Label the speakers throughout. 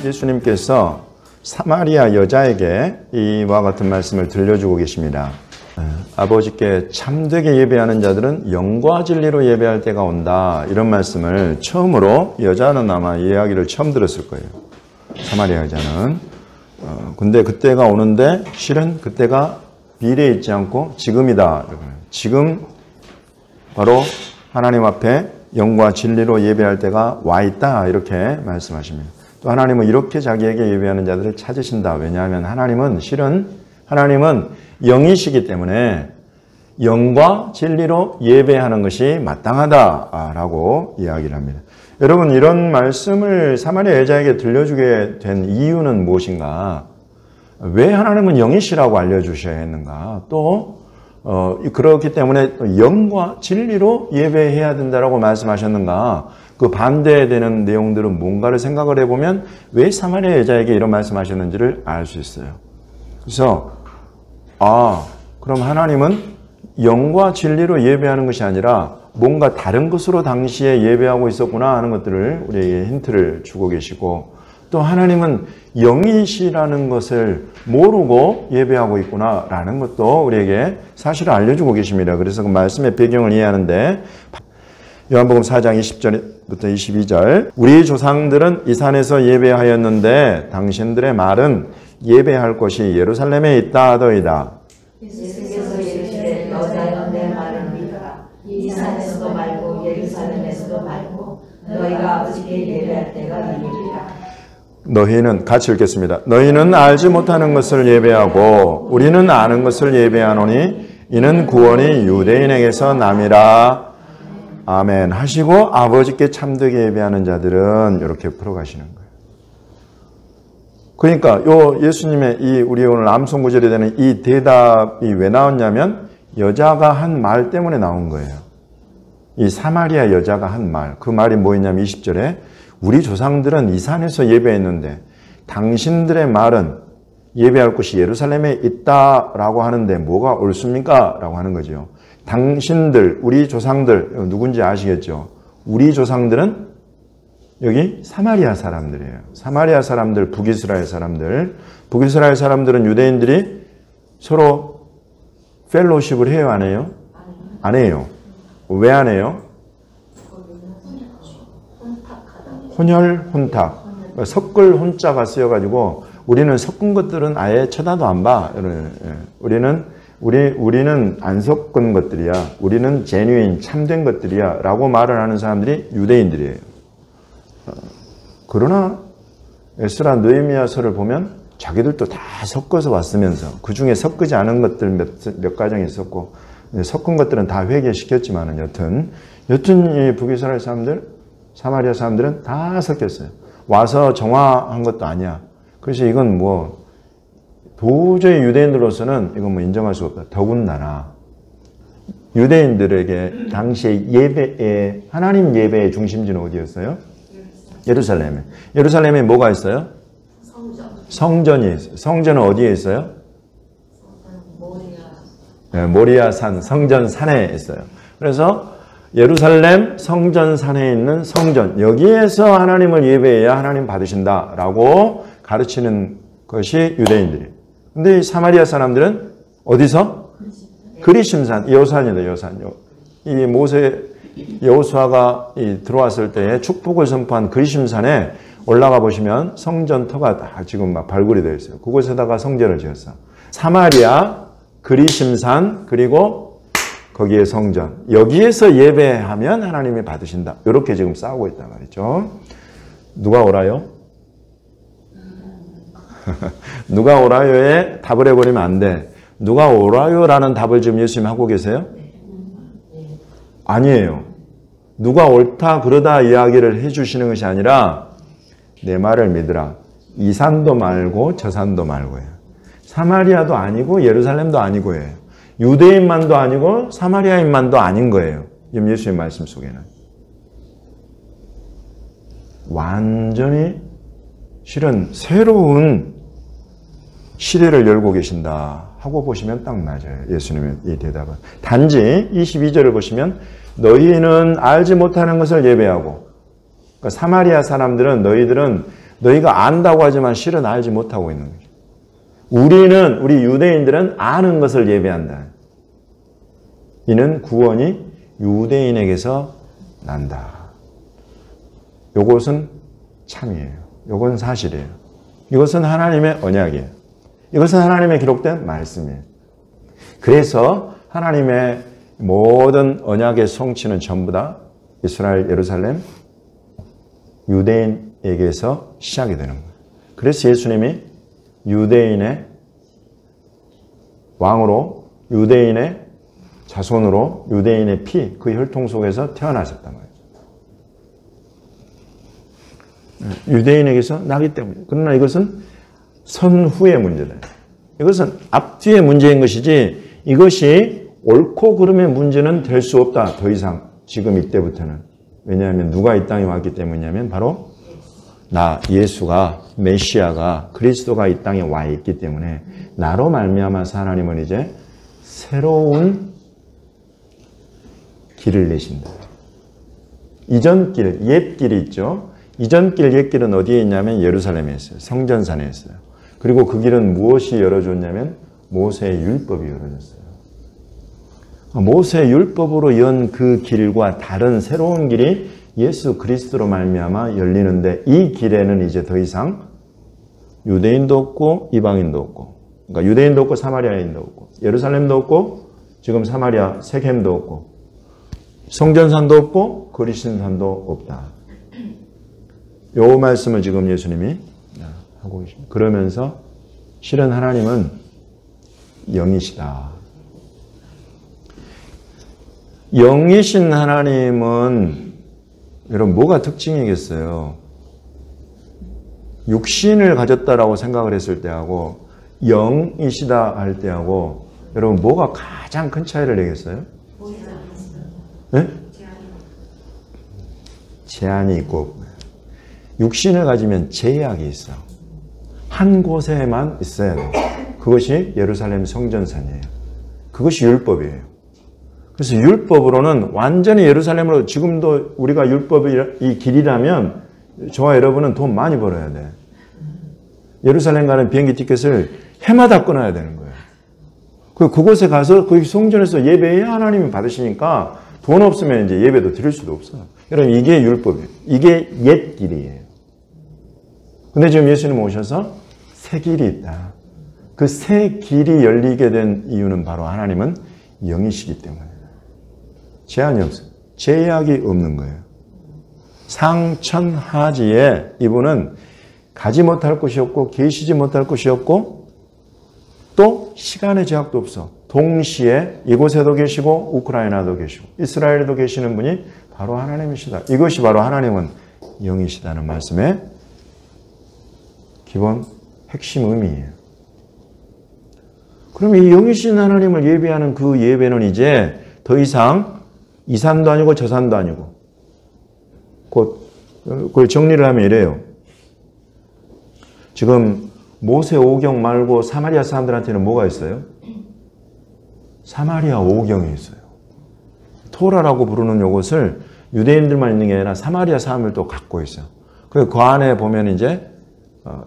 Speaker 1: 예수님께서 사마리아 여자에게 이와 같은 말씀을 들려주고 계십니다. 아버지께 참되게 예배하는 자들은 영과 진리로 예배할 때가 온다. 이런 말씀을 처음으로 여자는 아마 이 이야기를 처음 들었을 거예요. 사마리아 여자는. 근데 그때가 오는데 실은 그때가 미래에 있지 않고 지금이다. 지금 바로 하나님 앞에 영과 진리로 예배할 때가 와 있다. 이렇게 말씀하십니다. 또 하나님은 이렇게 자기에게 예배하는 자들을 찾으신다. 왜냐하면 하나님은 영이시기 때문에 영과 진리로 예배하는 것이 마땅하다라고 이야기를 합니다. 여러분, 이런 말씀을 사마리아 여자에게 들려주게 된 이유는 무엇인가? 왜 하나님은 영이시라고 알려주셔야 했는가? 또 그렇기 때문에 영과 진리로 예배해야 된다라고 말씀하셨는가? 그 반대되는 내용들은 뭔가를 생각을 해보면 왜 사마리아 여자에게 이런 말씀하셨는지를 알 수 있어요. 그래서 그럼 하나님은 영과 진리로 예배하는 것이 아니라 뭔가 다른 것으로 당시에 예배하고 있었구나 하는 것들을 우리에게 힌트를 주고 계시고, 또 하나님은 영이시라는 것을 모르고 예배하고 있구나라는 것도 우리에게 사실을 알려주고 계십니다. 그래서 그 말씀의 배경을 이해하는데 요한복음 4장 20절부터 22절, 우리 조상들은 이 산에서 예배하였는데 당신들의 말은 예배할 곳이 예루살렘에 있다 하더이다.
Speaker 2: 예수께서 이르시되 여자여 내 말을 믿어라. 이 산에서도 말고 예루살렘에서도 말고 너희가 아버지께 예배할 때가 이르리라.
Speaker 1: 너희는, 같이 읽겠습니다. 너희는 알지 못하는 것을 예배하고 우리는 아는 것을 예배하노니 이는 구원이 유대인에게서 남이라. 아멘 하시고 아버지께 참되게 예배하는 자들은 이렇게 풀어가시는 거예요. 그러니까 예수님의 우리 오늘 암송 구절이 되는 이 대답이 왜 나왔냐면 여자가 한 말 때문에 나온 거예요. 이 사마리아 여자가 한 말, 그 말이 뭐였냐면 20절에 우리 조상들은 이 산에서 예배했는데 당신들의 말은 예배할 곳이 예루살렘에 있다라고 하는데 뭐가 옳습니까? 라고 하는 거죠. 당신들, 우리 조상들, 누군지 아시겠죠? 우리 조상들은 여기 사마리아 사람들이에요. 사마리아 사람들, 북이스라엘 사람들. 북이스라엘 사람들은 유대인들이 서로 펠로십을 해요, 안 해요? 안 해요. 왜 안 해요? 혼혈, 혼탁. 섞을 혼자가 쓰여가지고 우리는 섞은 것들은 아예 쳐다도 안 봐. 우리는 안 섞은 것들이야. 우리는 제뉴인, 참된 것들이야. 라고 말을 하는 사람들이 유대인들이에요. 그러나 에스라 느헤미야서를 보면 자기들도 다 섞어서 왔으면서 그 중에 섞이지 않은 것들 몇 가정이 있었고 섞은 것들은 다 회개시켰지만은 여튼 이 북이스라엘 사람들, 사마리아 사람들은 다 섞였어요. 와서 정화한 것도 아니야. 그래서 이건 도저히 유대인들로서는 이건 인정할 수 없다. 더군다나 유대인들에게 당시에 하나님 예배의 중심지는 어디였어요? 예루살렘에 뭐가 있어요? 성전이 있어요. 성전은 어디에 있어요? 모리아 산, 성전 산에 있어요. 그래서 예루살렘 성전 산에 있는 성전, 여기에서 하나님을 예배해야 하나님 받으신다라고 가르치는 것이 유대인들이에요. 근데 이 사마리아 사람들은 어디서? 그리심산, 여호산이다, 여호산. 이 여호수아가 들어왔을 때에 축복을 선포한 그리심산에 올라가 보시면 성전 터가 다 지금 막 발굴이 되어 있어요. 그곳에다가 성전을 지었어. 사마리아, 그리심산, 그리고 거기에 성전. 여기에서 예배하면 하나님이 받으신다. 이렇게 지금 싸우고 있단 말이죠. 누가 오라요? 누가 오라요에 답을 해버리면 안 돼. 누가 오라요라는 답을 지금 예수님 하고 계세요? 아니에요. 누가 옳다 그러다 이야기를 해주시는 것이 아니라 내 말을 믿으라. 이 산도 말고 저 산도 말고요. 사마리아도 아니고 예루살렘도 아니고요. 유대인만도 아니고 사마리아인만도 아닌 거예요. 지금 예수님 말씀 속에는. 완전히 실은 새로운 시대를 열고 계신다 하고 보시면 딱 맞아요. 예수님의 이 대답은. 단지 22절을 보시면 너희는 알지 못하는 것을 예배하고, 그러니까 사마리아 사람들은 너희들은 너희가 안다고 하지만 실은 알지 못하고 있는 거죠. 우리 유대인들은 아는 것을 예배한다. 이는 구원이 유대인에게서 난다. 요것은 참이에요. 요건 사실이에요. 이것은 하나님의 언약이에요. 이것은 하나님의 기록된 말씀이에요. 그래서 하나님의 모든 언약의 성취는 전부 다 이스라엘, 예루살렘, 유대인에게서 시작이 되는 거예요. 그래서 예수님이 유대인의 왕으로, 유대인의 자손으로, 유대인의 피, 그 혈통 속에서 태어나셨단 말이에요. 유대인에게서 나기 때문에. 그러나 이것은 선후의 문제다. 이것은 앞뒤의 문제인 것이지 이것이 옳고 그름의 문제는 될 수 없다. 더 이상 지금 이때부터는. 왜냐하면 누가 이 땅에 왔기 때문이냐면 바로 예수가, 메시아가, 그리스도가 이 땅에 와 있기 때문에 나로 말미암아서 하나님은 이제 새로운 길을 내신다. 이전 길, 옛 길이 있죠. 이전 길, 옛 길은 어디에 있냐면 예루살렘에 있어요. 성전산에 있어요. 그리고 그 길은 무엇이 열어줬냐면 모세의 율법이 열어줬어요. 모세의 율법으로 연 그 길과 다른 새로운 길이 예수 그리스도로 말미암아 열리는데 이 길에는 이제 더 이상 유대인도 없고 이방인도 없고, 그러니까 유대인도 없고 사마리아인도 없고, 예루살렘도 없고 지금 사마리아 세겜도 없고, 성전산도 없고 그리신산도 없다. 요 말씀을 지금 예수님이 하고 계십니다. 그러면서 실은 하나님은 영이시다. 영이신 하나님은 여러분 뭐가 특징이겠어요? 육신을 가졌다라고 생각을 했을 때하고 영이시다 할 때하고 여러분 뭐가 가장 큰 차이를 내겠어요? 네? 제한이 있고 없고요. 육신을 가지면 제약이 있어. 한 곳에만 있어야 돼. 그것이 예루살렘 성전산이에요. 그것이 율법이에요. 그래서 율법으로는 완전히 예루살렘으로, 지금도 우리가 율법이 이 길이라면 저와 여러분은 돈 많이 벌어야 돼. 예루살렘 가는 비행기 티켓을 해마다 끊어야 되는 거예요. 그곳에 가서 그 성전에서 예배해야 하나님이 받으시니까 돈 없으면 이제 예배도 드릴 수도 없어요. 여러분 이게 율법이에요. 이게 옛 길이에요. 근데 지금 예수님 오셔서 새 길이 있다. 그 새 길이 열리게 된 이유는 바로 하나님은 영이시기 때문에. 제한이 없어요. 제약이 없는 거예요. 상천하지에 이분은 가지 못할 곳이 없고 계시지 못할 곳이 없고 또 시간의 제약도 없어. 동시에 이곳에도 계시고 우크라이나도 계시고 이스라엘에도 계시는 분이 바로 하나님이시다. 이것이 바로 하나님은 영이시다는 말씀의 기본 핵심 의미예요. 그럼 이 영이신 하나님을 예배하는 그 예배는 이제 더 이상 이 산도 아니고 저 산도 아니고 그걸 정리를 하면 이래요. 지금 모세 오경 말고 사마리아 사람들한테는 뭐가 있어요? 사마리아 오경이 있어요. 토라라고 부르는 이것을 유대인들만 있는 게 아니라 사마리아 사람들도 갖고 있어요. 그 안에 보면 이제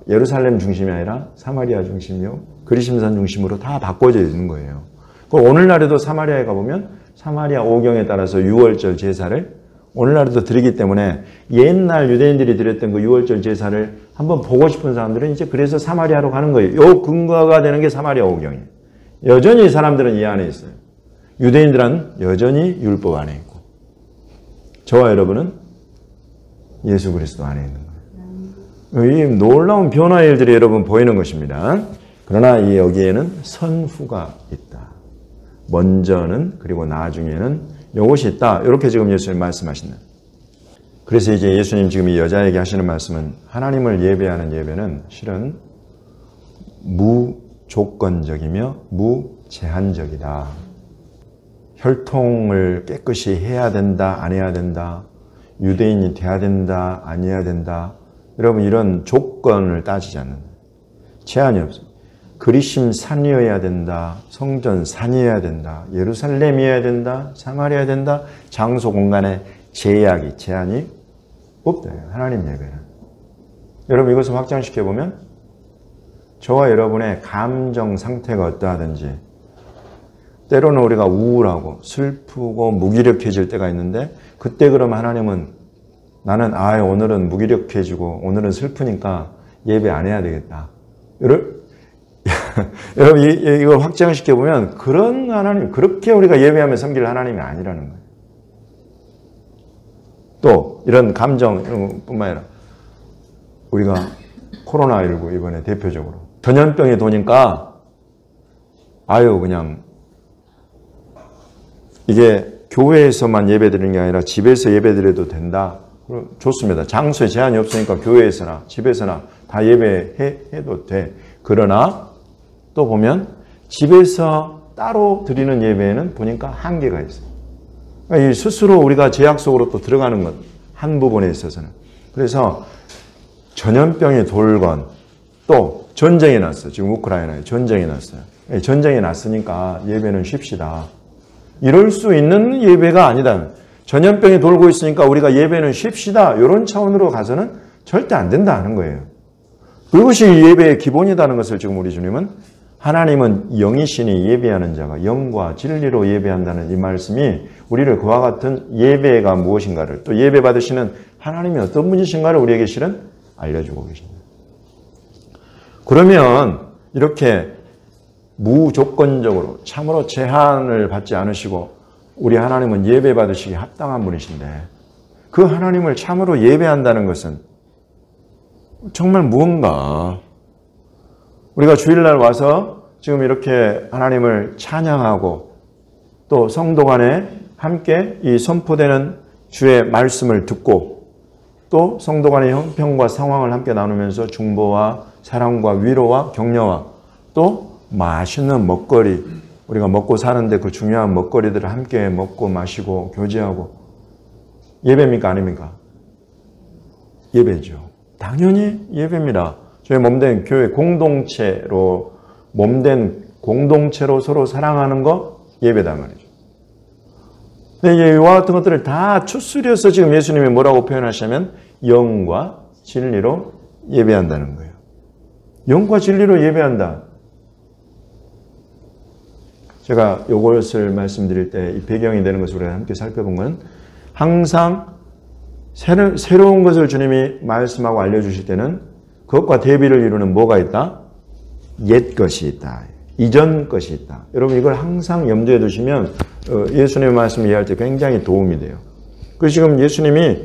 Speaker 1: 예루살렘 중심이 아니라 사마리아 중심이요, 그리심산 중심으로 다 바꿔져 있는 거예요. 오늘날에도 사마리아에 가보면 사마리아 오경에 따라서 6월절 제사를 오늘날에도 드리기 때문에 옛날 유대인들이 드렸던 그 6월절 제사를 한번 보고 싶은 사람들은 이제 그래서 사마리아로 가는 거예요. 요 근거가 되는 게 사마리아 오경이에요. 여전히 사람들은 이 안에 있어요. 유대인들은 여전히 율법 안에 있고 저와 여러분은 예수 그리스도 안에 있는 거예요. 이 놀라운 변화의 일들이 여러분 보이는 것입니다. 그러나 여기에는 선후가 있다. 먼저는 그리고 나중에는 이것이 있다. 이렇게 지금 예수님 말씀하시는. 그래서 이제 예수님 지금 이 여자에게 하시는 말씀은 하나님을 예배하는 예배는 실은 무조건적이며 무제한적이다. 혈통을 깨끗이 해야 된다, 안 해야 된다. 유대인이 돼야 된다, 아니어야 된다. 여러분 이런 조건을 따지지 않는다. 제한이 없습니다. 그리심산이어야 된다. 성전산이어야 된다. 예루살렘이어야 된다. 사마리아여야 된다. 장소 공간에 제한이 없다. 하나님 예배는. 여러분 이것을 확장시켜보면 저와 여러분의 감정 상태가 어떠하든지 때로는 우리가 우울하고 슬프고 무기력해질 때가 있는데 그때 그럼 하나님은 나는 오늘은 무기력해지고 오늘은 슬프니까 예배 안 해야 되겠다. 여러분 이걸 확장시켜보면 그런 하나님, 그렇게 우리가 예배하며 섬길 하나님이 아니라는 거예요. 또 이런 감정 이런 뿐만 아니라 우리가 코로나19 이번에 대표적으로 전염병이 도니까 그냥 이게 교회에서만 예배드리는 게 아니라 집에서 예배드려도 된다. 좋습니다. 장소에 제한이 없으니까 교회에서나 집에서나 다 예배해도 돼. 그러나 또 보면 집에서 따로 드리는 예배에는 보니까 한계가 있어요. 그러니까 이 스스로 우리가 제약 속으로 또 들어가는 것 한 부분에 있어서는. 그래서 전염병이 돌건 또 전쟁이 났어요. 지금 우크라이나에 전쟁이 났어요. 전쟁이 났으니까 예배는 쉽시다. 이럴 수 있는 예배가 아니다. 전염병이 돌고 있으니까 우리가 예배는 쉽시다. 이런 차원으로 가서는 절대 안 된다는 거예요. 그것이 예배의 기본이라는 것을 지금 우리 주님은 하나님은 영이시니 예배하는 자가 영과 진리로 예배한다는 이 말씀이 우리를 그와 같은 예배가 무엇인가를 또 예배 받으시는 하나님이 어떤 분이신가를 우리에게 실은 알려주고 계십니다. 그러면 이렇게 무조건적으로 참으로 제한을 받지 않으시고 우리 하나님은 예배 받으시기 합당한 분이신데 그 하나님을 참으로 예배한다는 것은 정말 무언가 우리가 주일날 와서 지금 이렇게 하나님을 찬양하고 또 성도 간에 함께 이 선포되는 주의 말씀을 듣고 또 성도 간의 형편과 상황을 함께 나누면서 중보와 사랑과 위로와 격려와 또 맛있는 먹거리 우리가 먹고 사는데 그 중요한 먹거리들을 함께 먹고 마시고 교제하고 예배입니까 아닙니까? 예배죠. 당연히 예배입니다. 저희 몸된 교회 공동체로 몸된 공동체로 서로 사랑하는 거 예배다 말이죠. 근데 이와 같은 것들을 다 추스려서 지금 예수님이 뭐라고 표현하시냐면 영과 진리로 예배한다는 거예요. 영과 진리로 예배한다. 제가 이것을 말씀드릴 때 이 배경이 되는 것을 우리가 함께 살펴본 건 항상 새로운 것을 주님이 말씀하고 알려주실 때는 그것과 대비를 이루는 뭐가 있다? 옛 것이 있다. 이전 것이 있다. 여러분 이걸 항상 염두에 두시면 예수님의 말씀을 이해할 때 굉장히 도움이 돼요. 그래서 지금 예수님이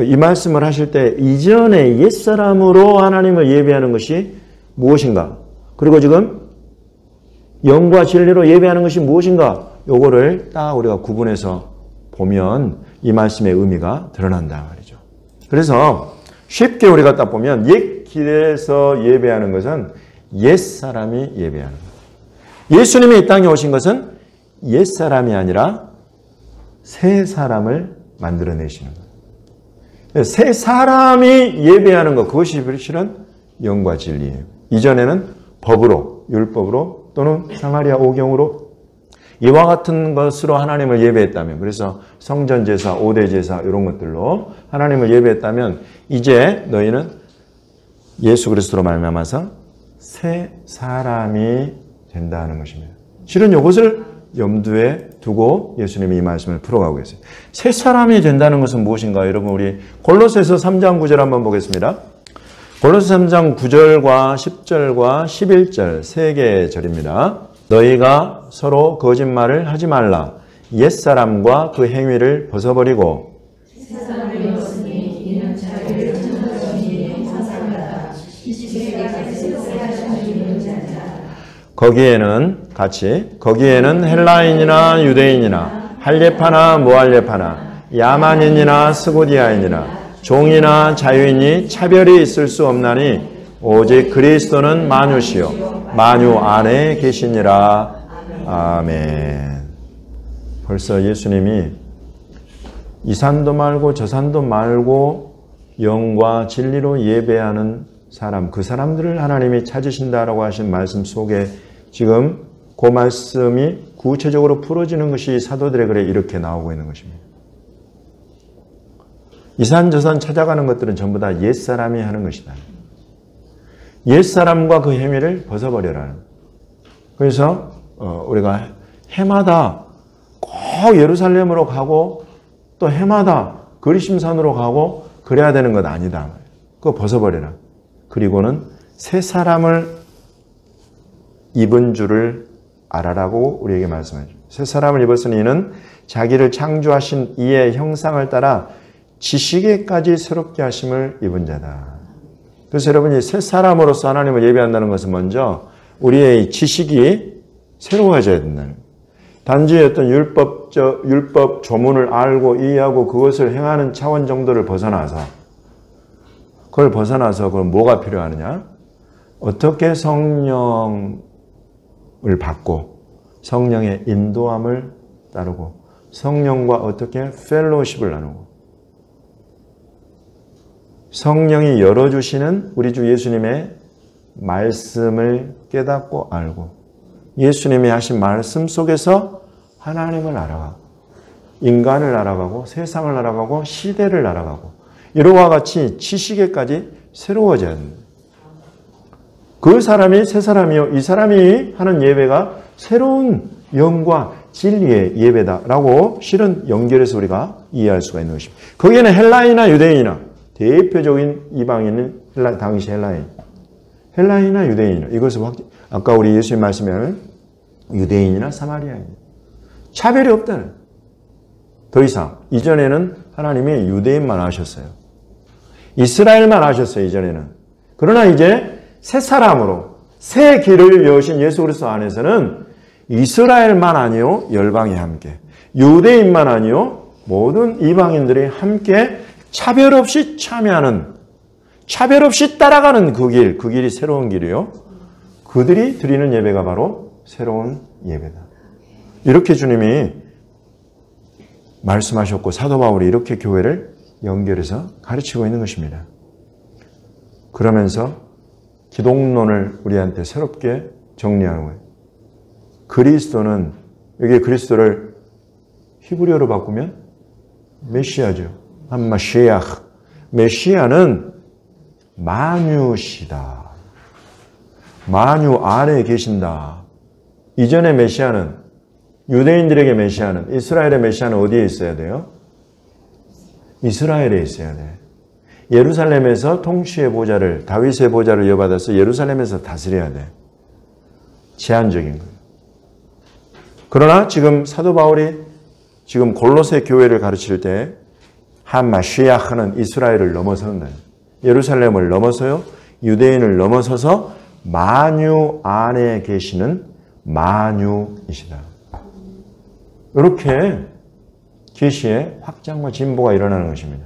Speaker 1: 이 말씀을 하실 때 이전의 옛사람으로 하나님을 예배하는 것이 무엇인가? 그리고 지금 영과 진리로 예배하는 것이 무엇인가? 요거를 딱 우리가 구분해서 보면 이 말씀의 의미가 드러난다 말이죠. 그래서 쉽게 우리가 딱 보면 옛 길에서 예배하는 것은 옛사람이 예배하는 거예요. 예수님이 이 땅에 오신 것은 옛사람이 아니라 새 사람을 만들어내시는 거예요. 새 사람이 예배하는 것, 그것이 실은 영과 진리예요. 이전에는 법으로, 율법으로 또는 사마리아 오경으로 이와 같은 것으로 하나님을 예배했다면, 그래서 성전제사, 5대 제사 이런 것들로 하나님을 예배했다면 이제 너희는 예수 그리스도로 말미암아서 새 사람이 된다는 것입니다. 실은 이것을 염두에 두고 예수님이 이 말씀을 풀어가고 계세요. 새 사람이 된다는 것은 무엇인가? 여러분 우리 골로새서 3장 9절 한번 보겠습니다. 골로새 3장 9절과 10절과 11절 세 개의 절입니다. 너희가 서로 거짓말을 하지 말라. 옛사람과 그 행위를 벗어버리고
Speaker 2: 세상을 입었으니 이는 자기를 천하신 이의 형상이다.
Speaker 1: 거기에는 헬라인이나 유대인이나 할례파나 무할례파나 야만인이나 스고디아인이나 종이나 자유인이 차별이 있을 수 없나니 오직 그리스도는 만유시요 만유 안에 계시니라. 아멘. 벌써 예수님이 이 산도 말고 저 산도 말고 영과 진리로 예배하는 사람, 그 사람들을 하나님이 찾으신다라고 하신 말씀 속에 지금 그 말씀이 구체적으로 풀어지는 것이 사도들의 글에 이렇게 나오고 있는 것입니다. 이 산 저 산 찾아가는 것들은 전부 다 옛사람이 하는 것이다. 옛사람과 그 행위를 벗어버려라. 그래서 우리가 해마다 꼭 예루살렘으로 가고 또 해마다 그리심산으로 가고 그래야 되는 것 아니다. 그거 벗어버려라. 그리고는 새 사람을 입은 줄을 알아라고 우리에게 말씀하죠. 새 사람을 입었으니 이는 자기를 창조하신 이의 형상을 따라 지식에까지 새롭게 하심을 입은 자다. 그래서 여러분이 새 사람으로서 하나님을 예배한다는 것은 먼저 우리의 지식이 새로워져야 된다는 거예요. 단지 어떤 율법 조문을 알고 이해하고 그것을 행하는 차원 정도를 벗어나서 그럼 뭐가 필요하느냐? 어떻게 성령을 받고 성령의 인도함을 따르고 성령과 어떻게 펠로우십을 나누고 성령이 열어주시는 우리 주 예수님의 말씀을 깨닫고 알고 예수님이 하신 말씀 속에서 하나님을 알아가고 인간을 알아가고 세상을 알아가고 시대를 알아가고 이와 같이 지식에까지 새로워져야 합니다. 그 사람이 새 사람이요. 이 사람이 하는 예배가 새로운 영과 진리의 예배다라고 실은 연결해서 우리가 이해할 수가 있는 것입니다. 거기에는 헬라인이나 유대인이나 대표적인 이방인은 당시 헬라인이나 유대인이나 이것을 아까 우리 예수님 말씀에 유대인이나 사마리아인 차별이 없다는 더 이상 이전에는 하나님이 유대인만 하셨어요. 이스라엘만 하셨어요. 이전에는. 그러나 이제 새 사람으로 새 길을 여신 예수 그리스도 안에서는 이스라엘만 아니요 열방이 함께 유대인만 아니요 모든 이방인들이 함께 차별 없이 참여하는 차별 없이 따라가는 그 길이 새로운 길이요. 그들이 드리는 예배가 바로 새로운 예배다. 이렇게 주님이 말씀하셨고 사도 바울이 이렇게 교회를 연결해서 가르치고 있는 것입니다. 그러면서 기독론을 우리한테 새롭게 정리하는 거예요. 그리스도는 여기 그리스도를 히브리어로 바꾸면 메시아죠. 한마시아흐. 메시아는 만유시다. 만유 안에 계신다. 이전의 메시아는 유대인들에게 메시아는 이스라엘의 메시아는 어디에 있어야 돼요? 이스라엘에 있어야 돼. 예루살렘에서 통치의 보좌를 다윗의 보좌를 이어받아서 예루살렘에서 다스려야 돼. 제한적인 거예요. 그러나 지금 사도 바울이 지금 골로새 교회를 가르칠 때 한마시아흐는 이스라엘을 넘어서는다. 예루살렘을 넘어서요. 유대인을 넘어서서 만유 안에 계시는 만유이시다. 이렇게 계시의 확장과 진보가 일어나는 것입니다.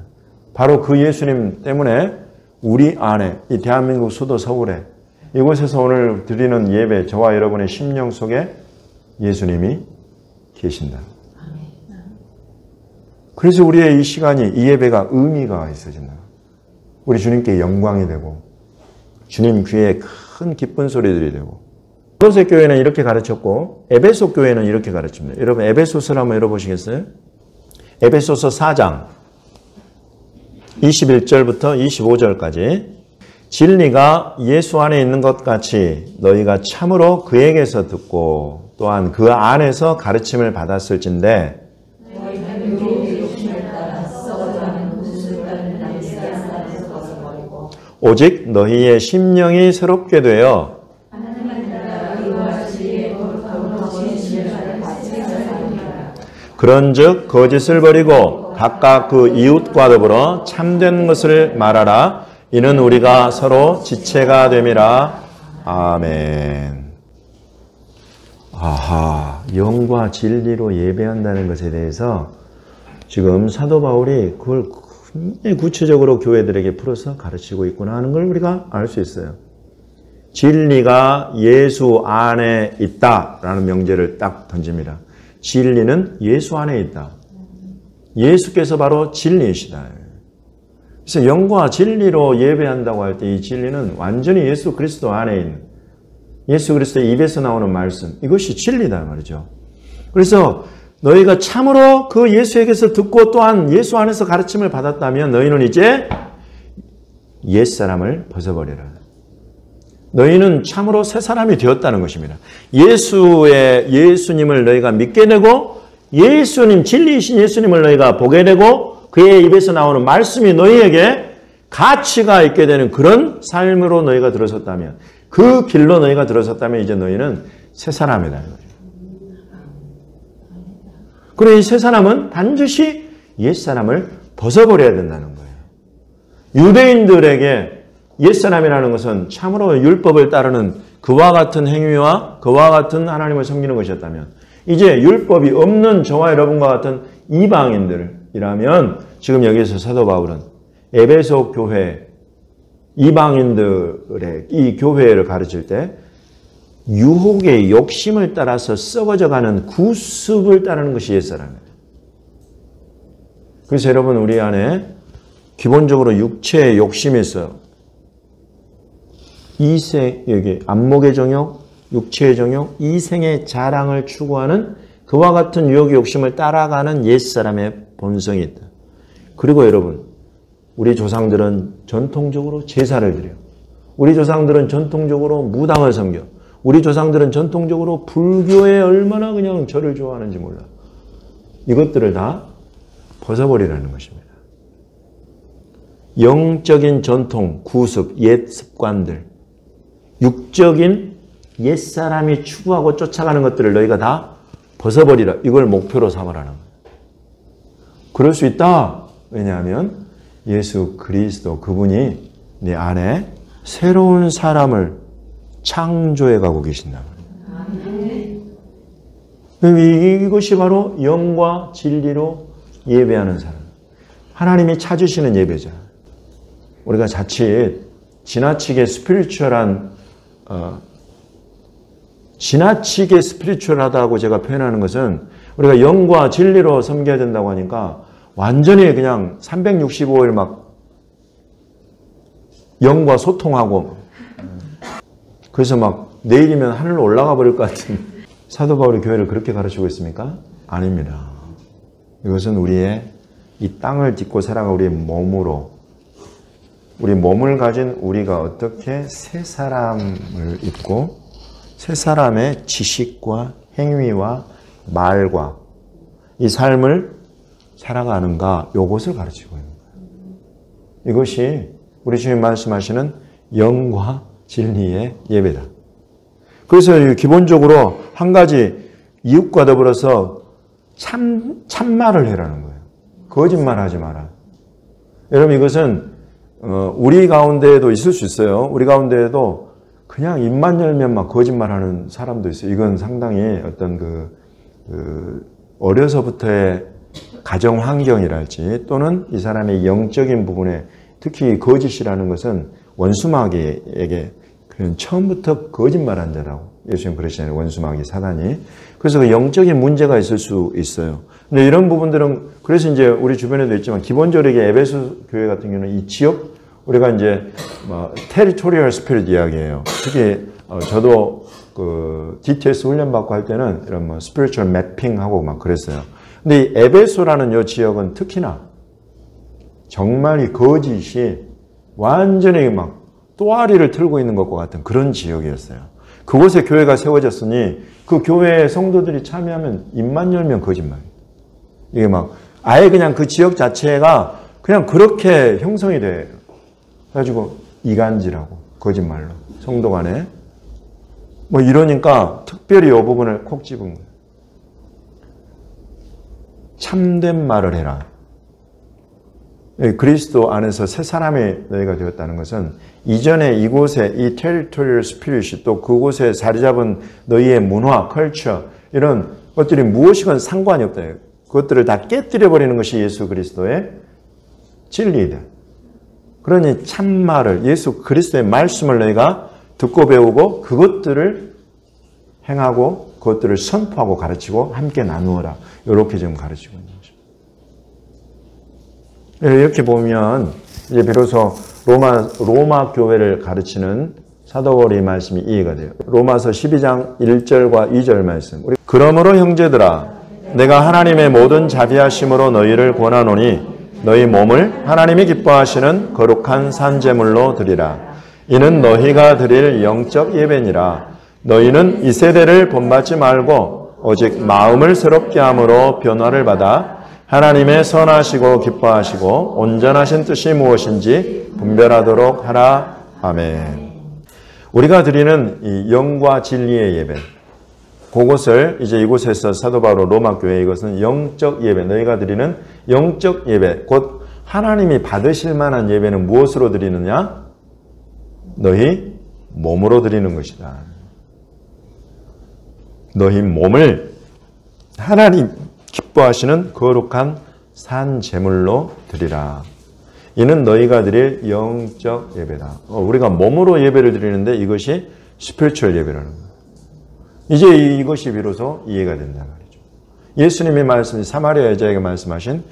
Speaker 1: 바로 그 예수님 때문에 우리 안에 이 대한민국 수도 서울에 이곳에서 오늘 드리는 예배 저와 여러분의 심령 속에 예수님이 계신다. 그래서 우리의 이 시간이 이 예배가 의미가 있어진다. 우리 주님께 영광이 되고 주님 귀에 큰 기쁜 소리들이 되고 골로새 교회는 이렇게 가르쳤고 에베소 교회는 이렇게 가르칩니다. 여러분 에베소서를 한번 열어보시겠어요? 에베소서 4장 21절부터 25절까지 진리가 예수 안에 있는 것 같이 너희가 참으로 그에게서 듣고 또한 그 안에서 가르침을 받았을진데 오직 너희의 심령이 새롭게 되어 그런즉 거짓을 버리고 각각 그 이웃과 더불어 참된 것을 말하라. 이는 우리가 서로 지체가 됨이라. 아멘. 아하, 영과 진리로 예배한다는 것에 대해서 지금 사도 바울이 그걸 굉장히 구체적으로 교회들에게 풀어서 가르치고 있구나 하는 걸 우리가 알 수 있어요. 진리가 예수 안에 있다라는 명제를 딱 던집니다. 진리는 예수 안에 있다. 예수께서 바로 진리이시다. 그래서 영과 진리로 예배한다고 할 때 이 진리는 완전히 예수 그리스도 안에 있는 예수 그리스도의 입에서 나오는 말씀 이것이 진리다 말이죠. 그래서 너희가 참으로 그 예수에게서 듣고 또한 예수 안에서 가르침을 받았다면 너희는 이제 옛사람을 벗어버려라. 너희는 참으로 새 사람이 되었다는 것입니다. 예수님을 너희가 믿게 되고 예수님, 진리이신 예수님을 너희가 보게 되고 그의 입에서 나오는 말씀이 너희에게 가치가 있게 되는 그런 삶으로 너희가 들어섰다면, 그 길로 너희가 들어섰다면 이제 너희는 새 사람이라는 거죠. 그리고 이 새 사람은 반드시 옛사람을 벗어버려야 된다는 거예요. 유대인들에게 옛사람이라는 것은 참으로 율법을 따르는 그와 같은 행위와 그와 같은 하나님을 섬기는 것이었다면, 이제 율법이 없는 저와 여러분과 같은 이방인들이라면, 지금 여기서 사도 바울은 에베소 교회 이방인들의 이 교회를 가르칠 때 유혹의 욕심을 따라서 썩어져가는 구습을 따르는 것이 옛사람이에요. 그래서 여러분, 우리 안에 기본적으로 육체의 욕심이 있어요. 여기 안목의 정욕, 육체의 정욕, 이생의 자랑을 추구하는 그와 같은 유혹의 욕심을 따라가는 옛사람의 본성이 있다. 그리고 여러분, 우리 조상들은 전통적으로 제사를 드려요. 우리 조상들은 전통적으로 무당을 섬겨. 우리 조상들은 전통적으로 불교에 얼마나 그냥 절을 좋아하는지 몰라. 이것들을 다 벗어버리라는 것입니다. 영적인 전통, 구습, 옛 습관들, 육적인 옛사람이 추구하고 쫓아가는 것들을 너희가 다 벗어버리라. 이걸 목표로 삼으라는 거예요. 그럴 수 있다. 왜냐하면 예수 그리스도, 그분이 네 안에 새로운 사람을 창조해 가고 계신다. 이것이 바로 영과 진리로 예배하는 사람. 하나님이 찾으시는 예배자. 우리가 자칫 지나치게 스피리추얼하다고 제가 표현하는 것은, 우리가 영과 진리로 섬겨야 된다고 하니까 완전히 그냥 365일 막 영과 소통하고, 그래서 막 내일이면 하늘로 올라가 버릴 것 같은, 사도 바울이 교회를 그렇게 가르치고 있습니까? 아닙니다. 이것은 우리의 이 땅을 딛고 살아가 우리의 몸으로, 우리 몸을 가진 우리가 어떻게 새 사람을 입고 새 사람의 지식과 행위와 말과 이 삶을 살아가는가, 이것을 가르치고 있는 거예요. 이것이 우리 주님 말씀하시는 영과 진리의 예배다. 그래서 기본적으로 한 가지, 이웃과 더불어서 참말을 해라는 거예요. 거짓말하지 마라. 여러분, 이것은 우리 가운데에도 있을 수 있어요. 우리 가운데에도 그냥 입만 열면 막 거짓말하는 사람도 있어요. 이건 상당히 어떤 어려서부터의 가정 환경이랄지, 또는 이 사람의 영적인 부분에, 특히 거짓이라는 것은 원수마귀에게 그냥 처음부터 거짓말한 자라고 예수님 그러시잖아요. 원수마귀 사단이. 그래서 그 영적인 문제가 있을 수 있어요. 근데 이런 부분들은, 그래서 이제 우리 주변에도 있지만, 기본적으로 에베소 교회 같은 경우는 이 지역, 우리가 이제 테리토리얼 스피릿 이야기예요. 특히 저도 그 DTS 훈련 받고 할 때는 이런 스피리추얼 매핑하고 막 그랬어요. 근데 이 에베소라는 이 지역은 특히나 정말 이 거짓이 완전히 막 또아리를 틀고 있는 것과 같은 그런 지역이었어요. 그곳에 교회가 세워졌으니 그 교회에 성도들이 참여하면 입만 열면 거짓말. 이게 막 아예 그냥 그 지역 자체가 그냥 그렇게 형성이 돼 가지고 이간질하고 거짓말로 성도 간에 이러니까 특별히 이 부분을 콕 집은 거예요. 참된 말을 해라. 그리스도 안에서 새 사람이 너희가 되었다는 것은, 이전에 이곳에 이 테리토리얼 스피릿이, 또 그곳에 자리 잡은 너희의 문화, 컬처, 이런 것들이 무엇이건 상관이 없다. 그것들을 다 깨뜨려 버리는 것이 예수 그리스도의 진리이다. 그러니 참말을, 예수 그리스도의 말씀을 너희가 듣고 배우고 그것들을 행하고 그것들을 선포하고 가르치고 함께 나누어라. 이렇게 지금 가르치고 있는 것입니다. 이렇게 보면 이제 비로소 로마 교회를 가르치는 사도 바울의 말씀이 이해가 돼요. 로마서 12장 1절과 2절 말씀. 그러므로 형제들아, 내가 하나님의 모든 자비하심으로 너희를 권하노니 너희 몸을 하나님이 기뻐하시는 거룩한 산제물로 드리라. 이는 너희가 드릴 영적 예배니라. 너희는 이 세대를 본받지 말고 오직 마음을 새롭게 함으로 변화를 받아 하나님의 선하시고 기뻐하시고 온전하신 뜻이 무엇인지 분별하도록 하라. 아멘. 우리가 드리는 이 영과 진리의 예배, 그것을 이제 이곳에서 사도 바로 로마 교회, 이것은 영적 예배, 너희가 드리는 영적 예배, 곧 하나님이 받으실 만한 예배는 무엇으로 드리느냐? 너희 몸으로 드리는 것이다. 너희 몸을 하나님 기뻐하시는 거룩한 산 제물로 드리라. 이는 너희가 드릴 영적 예배다. 우리가 몸으로 예배를 드리는데 이것이 스피리추얼 예배라는 거예요. 이제 이것이 비로소 이해가 된단 말이죠. 예수님이 사마리아 여자에게 말씀하신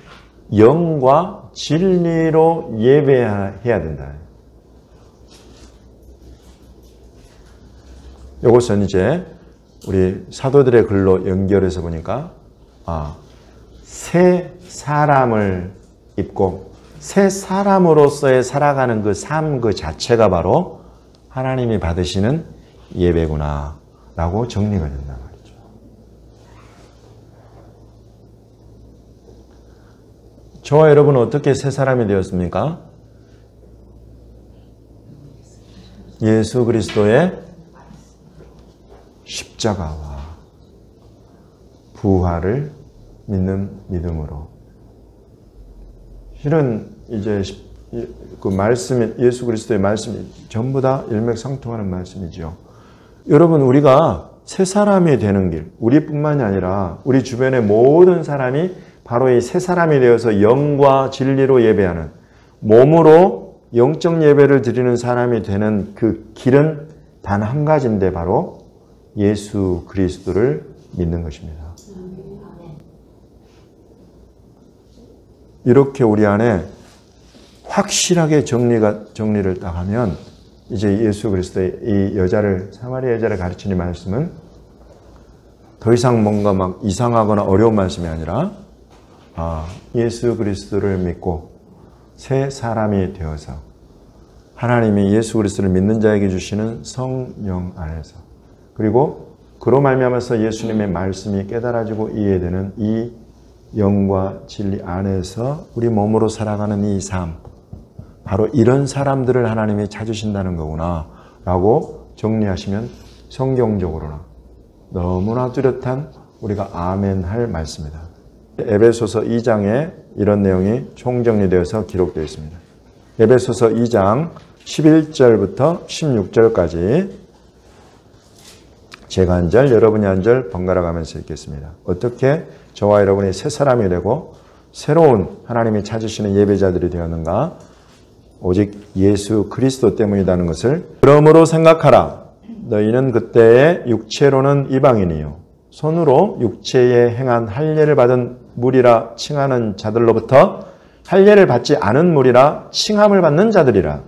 Speaker 1: 영과 진리로 예배해야 된다. 이것은 이제 우리 사도들의 글로 연결해서 보니까 새 사람을 입고 새 사람으로서의 살아가는 그 삶 그 자체가 바로 하나님이 받으시는 예배구나 라고 정리가 된단 말이죠. 저와 여러분은 어떻게 새 사람이 되었습니까? 예수 그리스도의 십자가와 부활을 믿는 믿음으로. 실은 이제 그 말씀이, 예수 그리스도의 말씀이 전부 다 일맥상통하는 말씀이죠. 여러분, 우리가 새 사람이 되는 길, 우리뿐만이 아니라 우리 주변의 모든 사람이 바로 이 새 사람이 되어서 영과 진리로 예배하는, 몸으로 영적 예배를 드리는 사람이 되는 그 길은 단 한 가지인데 바로 예수 그리스도를 믿는 것입니다. 이렇게 우리 안에 확실하게 정리를 딱 하면 이제 예수 그리스도의 이 여자를, 사마리아 여자를 가르치는 말씀은 더 이상 뭔가 막 이상하거나 어려운 말씀이 아니라 예수 그리스도를 믿고 새 사람이 되어서 하나님이 예수 그리스도를 믿는 자에게 주시는 성령 안에서, 그리고 그로 말미암아서 예수님의 말씀이 깨달아지고 이해되는 이 영과 진리 안에서 우리 몸으로 살아가는 이 삶, 바로 이런 사람들을 하나님이 찾으신다는 거구나 라고 정리하시면 성경적으로는 너무나 뚜렷한 우리가 아멘 할 말씀이다. 에베소서 2장에 이런 내용이 총정리되어서 기록되어 있습니다. 에베소서 2장 11절부터 16절까지 제가 한 절, 여러분이 한 절 번갈아 가면서 읽겠습니다. 어떻게 저와 여러분이 새 사람이 되고 새로운 하나님이 찾으시는 예배자들이 되었는가? 오직 예수 그리스도 때문이라는 것을 그러므로 생각하라. 너희는 그때의 육체로는 이방인이요 손으로 육체에 행한 할례를 받은 무리라 칭하는 자들로부터 할례를 받지 않은 무리라 칭함을 받는 자들이라.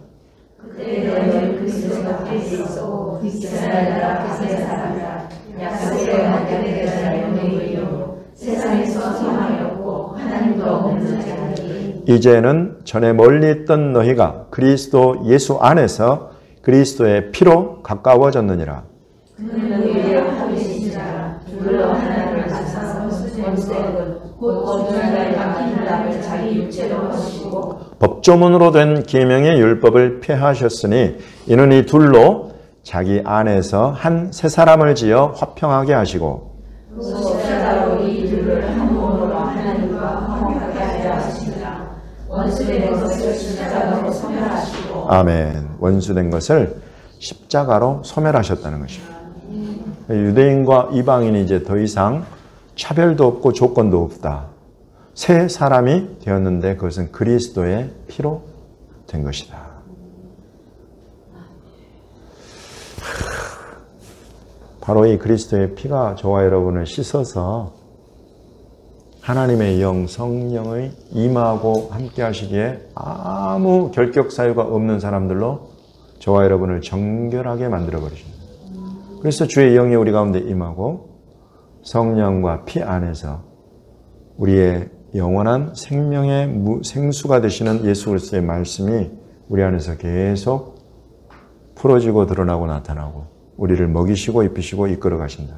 Speaker 2: 그때 너희는 그리스도가 안에 있어 이스라엘과 새 사람이라 약속의 언약의 여자 영의 이름으로 세상에서 소망이었고 하나님도 없는 자들이
Speaker 1: 이제는 전에 멀리 있던 너희가 그리스도 예수 안에서 그리스도의 피로 가까워졌느니라.
Speaker 2: 그는 너희의 합이신 자라 둘로 하나님을 가사서 원수된 곧 거듭나의 바뀐 남을 자기 육체로 하시고
Speaker 1: 법조문으로 된 계명의 율법을 폐하셨으니 이는 이 둘로 자기 안에서 한 새 사람을 지어 화평하게 하시고
Speaker 2: 또 십자가로 이 둘을 한 몸으로 하나님과 화평하게 하려 하시니라. 원수된 것을 십자가로 소멸하시고
Speaker 1: 아멘. 원수된 것을 십자가로 소멸하셨다는 것입니다. 유대인과 이방인이 이제 더 이상 차별도 없고 조건도 없다. 새 사람이 되었는데 그것은 그리스도의 피로 된 것이다. 바로 이 그리스도의 피가 저와 여러분을 씻어서 하나님의 영, 성령의 임하고 함께 하시기에 아무 결격 사유가 없는 사람들로 저와 여러분을 정결하게 만들어버리십니다. 그래서 주의 영이 우리 가운데 임하고 성령과 피 안에서 우리의 영원한 생명의 생수가 되시는 예수 그리스도의 말씀이 우리 안에서 계속 풀어지고 드러나고 나타나고 우리를 먹이시고 입히시고 이끌어 가신다.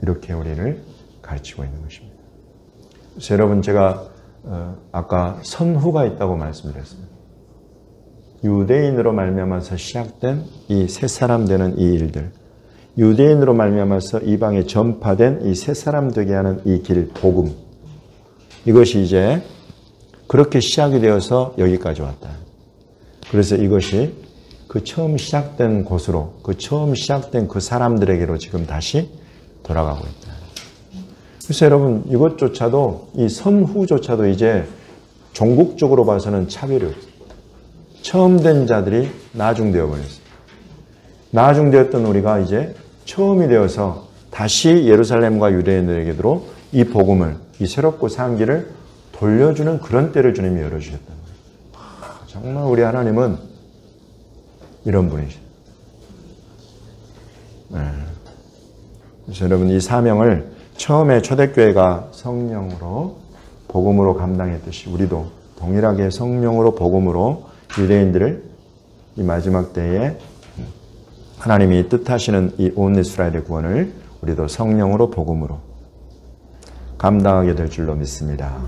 Speaker 1: 이렇게 우리를 가르치고 있는 것입니다. 그래서 여러분 제가 아까 선후가 있다고 말씀드렸습니다. 유대인으로 말미암아서 시작된 이 새 사람 되는 이 일들, 유대인으로 말미암아서 이방에 전파된 이 새 사람 되게 하는 이 길, 복음, 이것이 이제 그렇게 시작이 되어서 여기까지 왔다. 그래서 이것이 그 처음 시작된 곳으로, 그 처음 시작된 그 사람들에게로 지금 다시 돌아가고 있다. 그래서 여러분 이것조차도, 이 선후조차도 이제 종국적으로 봐서는 차별이 없어요. 처음 된 자들이 나중되어 버렸어요. 나중되었던 우리가 이제 처음이 되어서 다시 예루살렘과 유대인들에게로 이 복음을, 이 새롭고 산 길을 돌려주는 그런 때를 주님이 열어주셨다는 거예요. 정말 우리 하나님은 이런 분이시죠. 네. 그래서 여러분 이 사명을 처음에 초대교회가 성령으로 복음으로 감당했듯이 우리도 동일하게 성령으로 복음으로 유대인들을 이 마지막 때에 하나님이 뜻하시는 이 온 이스라엘의 구원을 우리도 성령으로 복음으로 감당하게 될 줄로 믿습니다.